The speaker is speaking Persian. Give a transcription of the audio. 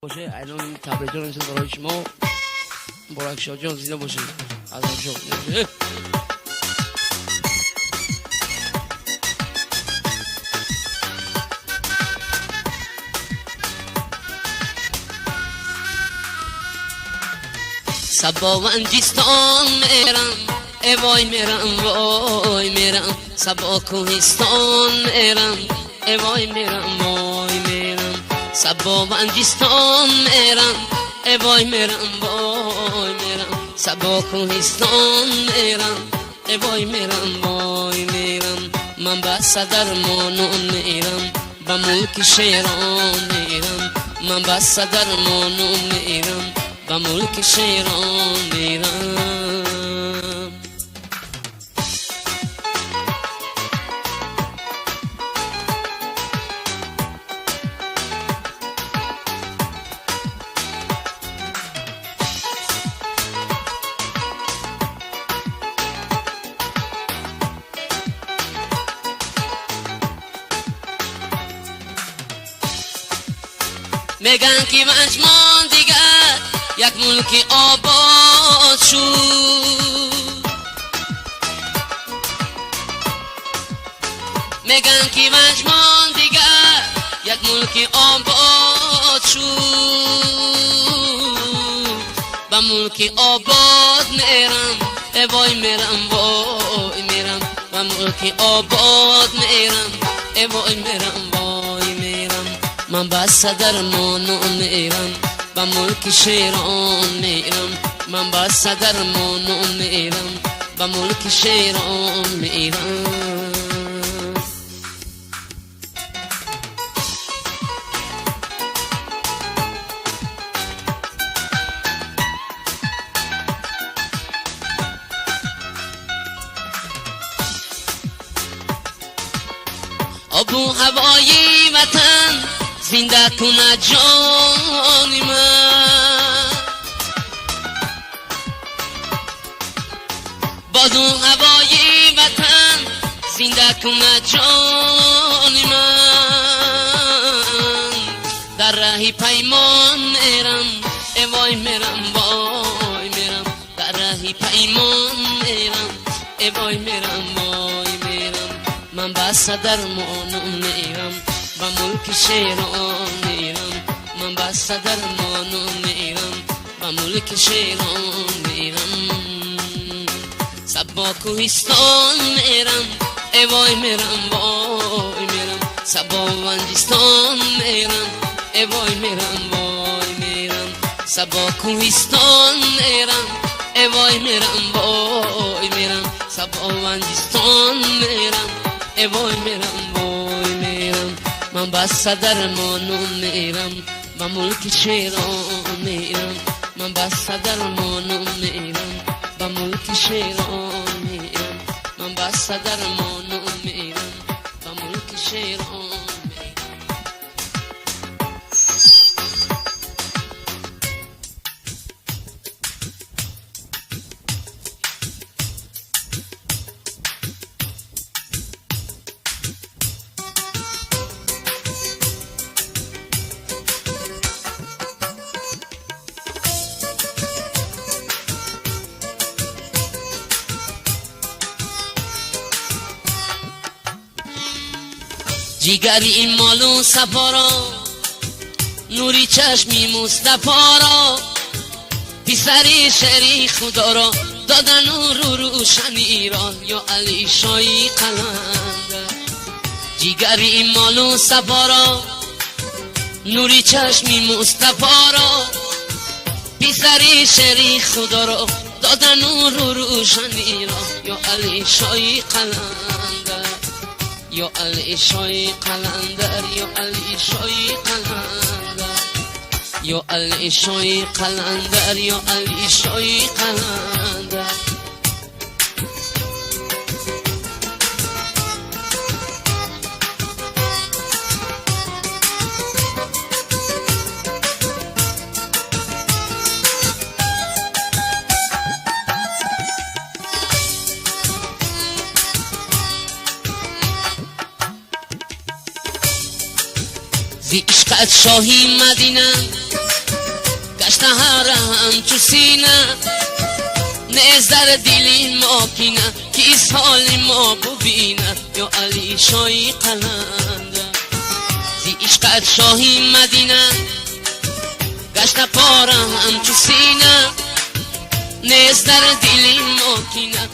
باشه. الان تبریکان برای شما، مبارک شاه جان، زنده باشید. از شما سبا و انجستان میرم، ای وای میرم، وای میرم. سبا کوهستان میرم، ای وای میرم، وای میرم. سبا و انجستان میرم، ای وای میرم، وای میرم. سبا کوهستان میرم، ای وای میرم، وای میرم. من به صدر مانون میرم، به ملک شیران میرم. من به صدر مانون میرم، به ملک شیران میرم. میگن که مجمان دیگر یک ملک آباد شد. میگن که مجمان دیگر یک ملک آباد شد. به ملک آباد میرم، ای وای میرم، وای میرم. به ملک آباد میرم، ای وای میرم، وای میرم. من به صدر مانون میرم، به ملک شیران میرم. من به صدر مانون میرم، به ملک شیران میرم. آب و هوای وطن زنده کنه جان من. باد و هوای وطن زنده کنه جان من. در راه پیمان میرم، ای وای میرم، وای میرم. در راه پیمان میرم، ای وای میرم، وای میرم. من به صدر مانون میرم، به ملک شیران میرم. من به صدر مانون میرم، به ملک شیران میرم. سبا کوهستان میرم، ای وای میرم، وای میرم. سبا و انجستان میرم، ای وای میرم، وای میرم. سبا کوهستان میرم، ای وای میرم، وای میرم. سبا و انجستان میرم، ای وای میرم، وای میرم. من به صدر مانون میرم، به ملک شیران میرم. من به صدر مانون میرم، به ملک شیران میرم. من به صدر مانون میرم، به ملک شیران میرم. جیگری این مالو سپارا، نوری چشمی مصطفی را. پسری شری خدا را دادن نور و روشنی را. یا علی شای قلنده. جیگری این مالو سپارا، نوری چشمی مصطفی را. پسری شری خدا را دادن نور و روشنی را. یا علی شای قلنده، یا علی شای قلندر، یا علی شای قلندر. یا علی شای قلندر، یا علی شای قلندر. زی عشقت شاهی مدینه همچو سینه نیز در دلی ما کینه کیس حال ما ببینه یا علی شاهی قلنده زی عشقت شاهی مدینه گشت پاره همچو سینه نیز در دلی ما کینه